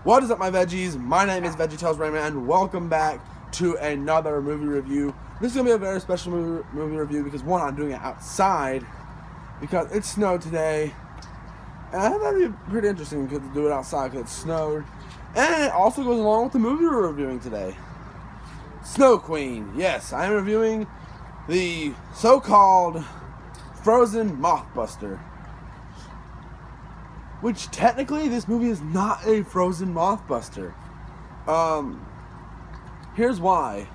What is up, my veggies? My name is VeggieTales Raymond, and welcome back to another movie review. This is going to be a very special movie review because, one, I'm doing it outside because it snowed today. And I thought that would be pretty interesting to do it outside because it snowed. And it also goes along with the movie we're reviewing today. Snow Queen. Yes, I am reviewing the so-called Frozen Mothbuster. Which, technically, this movie is not a Frozen Mothbuster. Here's why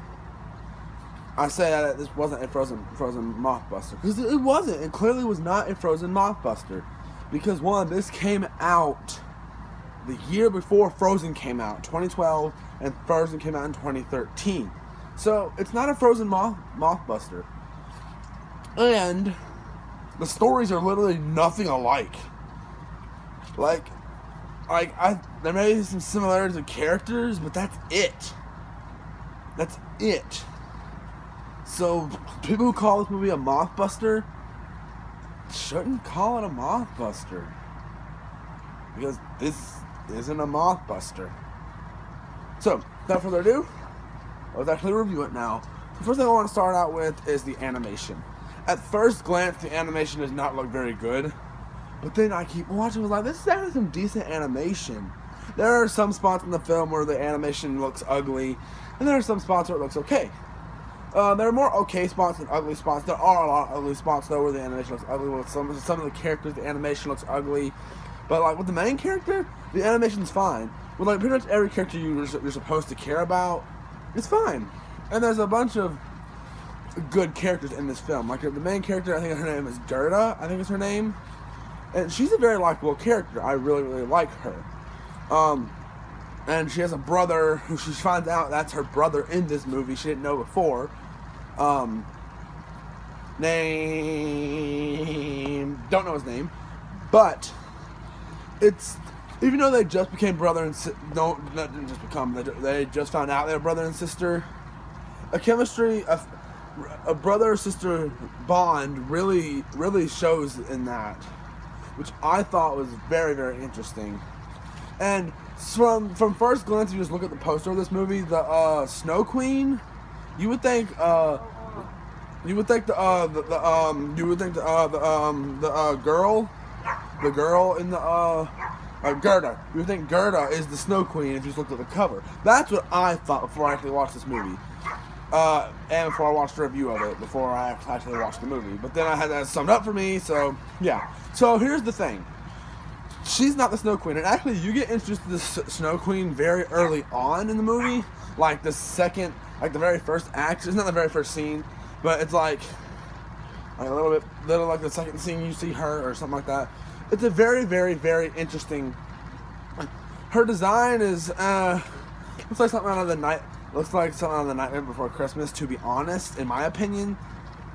I say that this wasn't a Frozen Mothbuster. Because it wasn't. It clearly was not a Frozen Mothbuster. Because, one, this came out the year before Frozen came out, 2012, and Frozen came out in 2013. So, it's not a Frozen Mothbuster. And the stories are literally nothing alike. There may be some similarities of characters, but that's it. That's it. So, people who call this movie a Mothbuster shouldn't call it a Mothbuster. Because this isn't a Mothbuster. So, without further ado, let's actually review it now. The first thing I want to start out with is the animation. At first glance, the animation does not look very good. But then I keep watching, I was like, this is actually some decent animation. There are some spots in the film where the animation looks ugly, and there are some spots where it looks okay. There are more okay spots than ugly spots. There are a lot of ugly spots, though, where the animation looks ugly. With some of the characters, the animation looks ugly. But, like, with the main character, the animation's fine. With, like, pretty much every character you're supposed to care about, it's fine. And there's a bunch of good characters in this film. Like, the main character, I think her name is Gerda, I think is her name. And she's a very likable character. I really, really like her. And she has a brother who she finds out that's her brother in this movie. She didn't know before. Don't know his name. But it's, even though they just became brother and they just found out they were brother and sister. A chemistry, a brother-sister bond really, really shows in that, which I thought was very, very interesting. And from first glance, if you just look at the poster of this movie, the Snow Queen, you would think the girl in the Gerda. You would think Gerda is the Snow Queen if you just looked at the cover. That's what I thought before I actually watched this movie. And before I watched a review of it, before I actually watched the movie. But then I had that summed up for me, so, yeah. So, here's the thing. She's not the Snow Queen, and actually, you get introduced to the Snow Queen very early on in the movie. Like, the very first act. It's not the very first scene, but it's like a little like the second scene you see her, or something like that. It's a very, very, very interesting. Her design is, looks like something out of the night. Looks like something on The Nightmare Before Christmas, to be honest, in my opinion.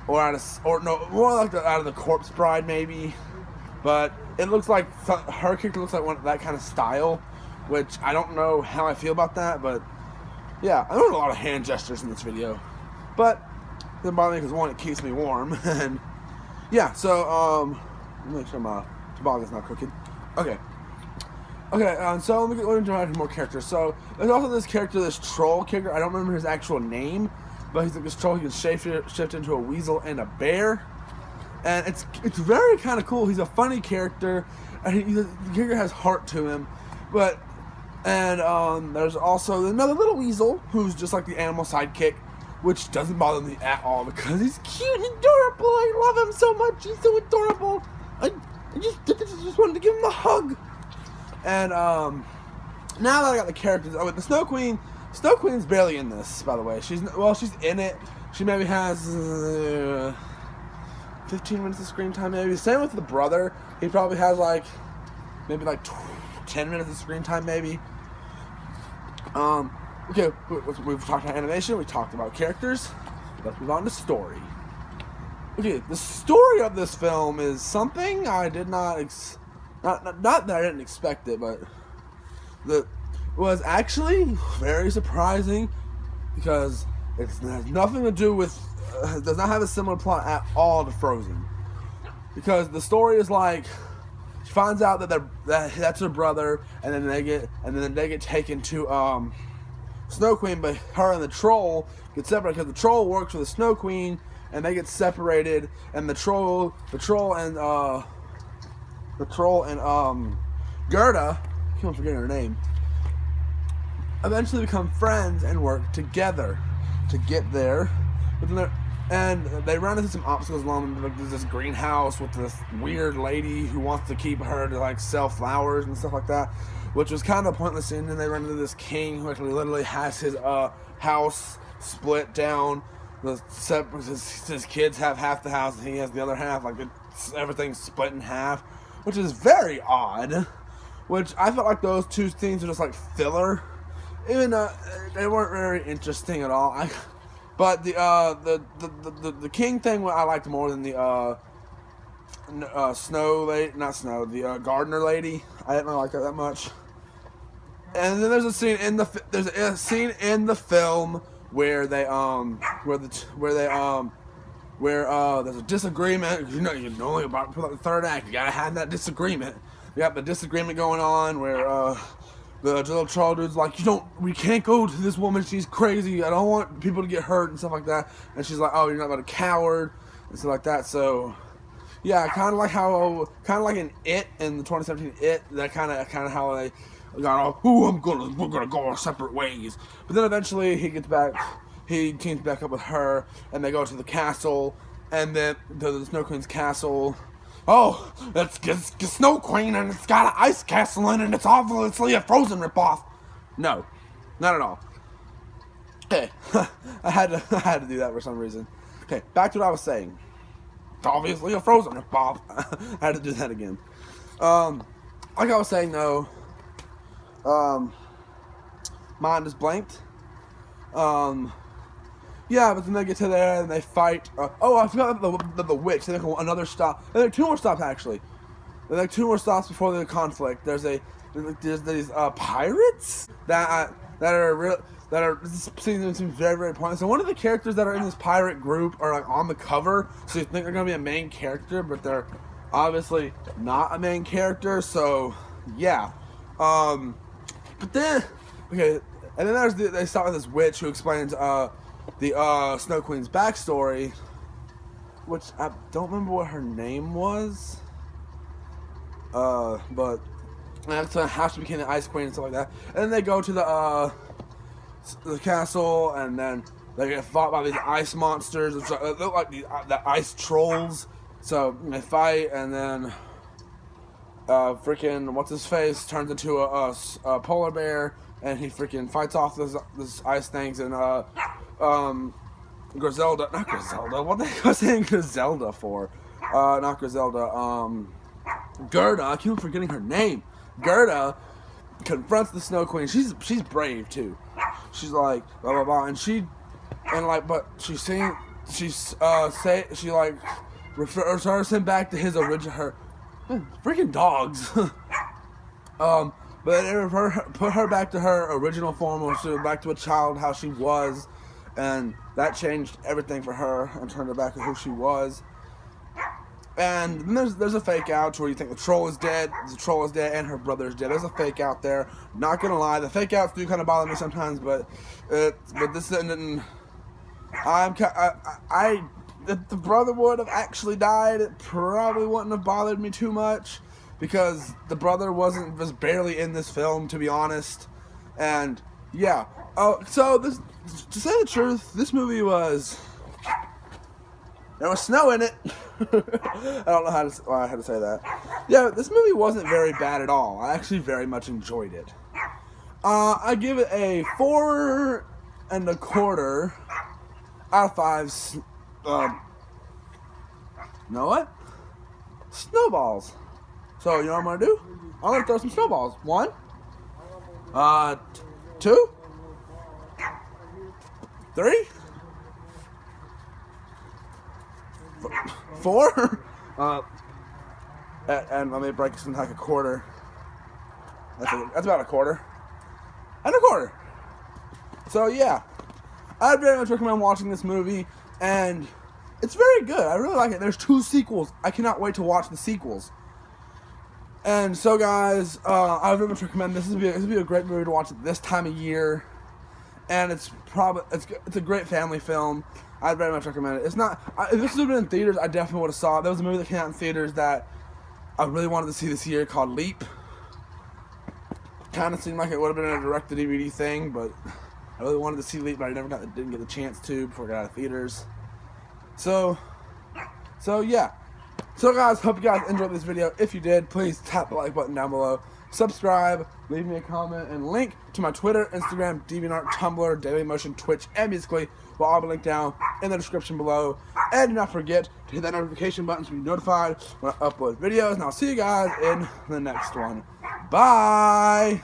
More like out of The Corpse Bride, maybe. But it looks like her character looks like that kind of style, which I don't know how I feel about that, but yeah, I learned a lot of hand gestures in this video. But it doesn't bother me because, one, it keeps me warm, and yeah, so, let me make sure my toboggan's not cooking. Okay. Okay, so let me interact with more characters. So, there's also this character, this troll character. I don't remember his actual name, but he's like this troll. He can shift into a weasel and a bear. And it's very kind of cool. He's a funny character, and the character has heart to him. There's also another little weasel, who's just like the animal sidekick, which doesn't bother me at all, because he's cute and adorable. I love him so much. He's so adorable. I just wanted to give him a hug. And, now that I got the characters, the Snow Queen's barely in this, by the way. She's in it. She maybe has, 15 minutes of screen time, maybe. Same with the brother. He probably has, maybe 10 minutes of screen time, maybe. Okay, we've talked about animation, we talked about characters. Let's move on to story. Okay, the story of this film is something I did not Not that I didn't expect it, but that was actually very surprising because it has nothing to do with, does not have a similar plot at all to Frozen. Because the story is like She finds out that's her brother, and then they get taken to Snow Queen, but her and the troll get separated because the troll works for the Snow Queen, and they get separated, and the troll and Gerda, I keep on forgetting her name, eventually become friends and work together to get there. But then they run into some obstacles along. Like, there's this greenhouse with this weird lady who wants to keep her to like sell flowers and stuff like that, which was kind of a pointless scene. And they run into this king who actually literally has his house split down. His kids have half the house and he has the other half. Like everything's split in half, which is very odd. Which I felt like those two things are just like filler. Even they weren't very interesting at all. But the king thing I liked more than the gardener lady. I didn't really like that much. And then there's a scene in the film where there's a disagreement. You know only about the third act. You gotta have that disagreement. You got the disagreement going on where the little troll dude's like, we can't go to this woman, she's crazy, I don't want people to get hurt and stuff like that. And she's like, oh, you're not about a coward and stuff like that. So yeah, kind of like in It, in the 2017 It, that kind of how they got, we're gonna go our separate ways. But then eventually he teams back up with her, and they go to the castle, and then the Snow Queen's castle. Oh, it's Snow Queen, and it's got an ice castle in it, and it's obviously a Frozen ripoff. No, not at all. Okay, I had to do that for some reason. Okay, back to what I was saying. It's obviously a Frozen ripoff. I had to do that again. Like I was saying though, mind is blanked. Yeah, but then they get to there and they fight. I forgot the witch. They make another stop. They make 2 more stops actually. They make 2 more stops before the conflict. There's these pirates that this scene seems very, very pointless. And one of the characters that are in this pirate group are like on the cover, so you think they're gonna be a main character, but they're obviously not a main character. So yeah, but then okay, and then they start with this witch who explains the Snow Queen's backstory, which I don't remember what her name was, but that's how she became the Ice Queen and stuff like that. And then they go to the castle, and then they get fought by these ice monsters. They look like the ice trolls. So they fight, and then freaking what's his face turns into a polar bear, and he freaking fights off this ice things, and Griselda, not Griselda, what the heck was I saying Griselda for? Not Griselda, Gerda, I keep forgetting her name. Gerda confronts the Snow Queen. She's brave too. She's like blah blah blah, and she refers him back to his original freaking dogs. But it put her back to her original form, or she back to a child, how she was, and that changed everything for her and turned her back to who she was. And then there's a fake out where you think the troll is dead. The troll is dead, and her brother is dead. There's a fake out there. Not gonna lie, the fake outs do kind of bother me sometimes, but this didn't. If the brother would have actually died, it probably wouldn't have bothered me too much, because the brother was barely in this film, to be honest. And yeah, so this, to say the truth, this movie there was snow in it. I don't know how I had to say that. Yeah, this movie wasn't very bad at all. I actually very much enjoyed it. I give it a 4 1/4 out of 5. You know what? Snowballs. So, you know what I'm going to do? I'm going to throw some snowballs. 1, 2, 3, 4. And let me break this into like a quarter. That's about a quarter. And a quarter. So, yeah. I'd very much recommend watching this movie. And it's very good. I really like it. There's 2 sequels. I cannot wait to watch the sequels. And so, guys, I very much recommend this. This would be a great movie to watch at this time of year, and it's a great family film. I'd very much recommend it. It's not. If this had been in theaters, I definitely would have saw it. There was a movie that came out in theaters that I really wanted to see this year called Leap. Kind of seemed like it would have been a direct-to-DVD thing, but I really wanted to see Leap, but I didn't get the chance to before it got out of theaters. So yeah. So guys, hope you guys enjoyed this video. If you did, please tap the like button down below. Subscribe, leave me a comment, and link to my Twitter, Instagram, DeviantArt, Tumblr, Dailymotion, Twitch, and Musically will all be linked down in the description below. And do not forget to hit that notification button to be notified when I upload videos. And I'll see you guys in the next one. Bye!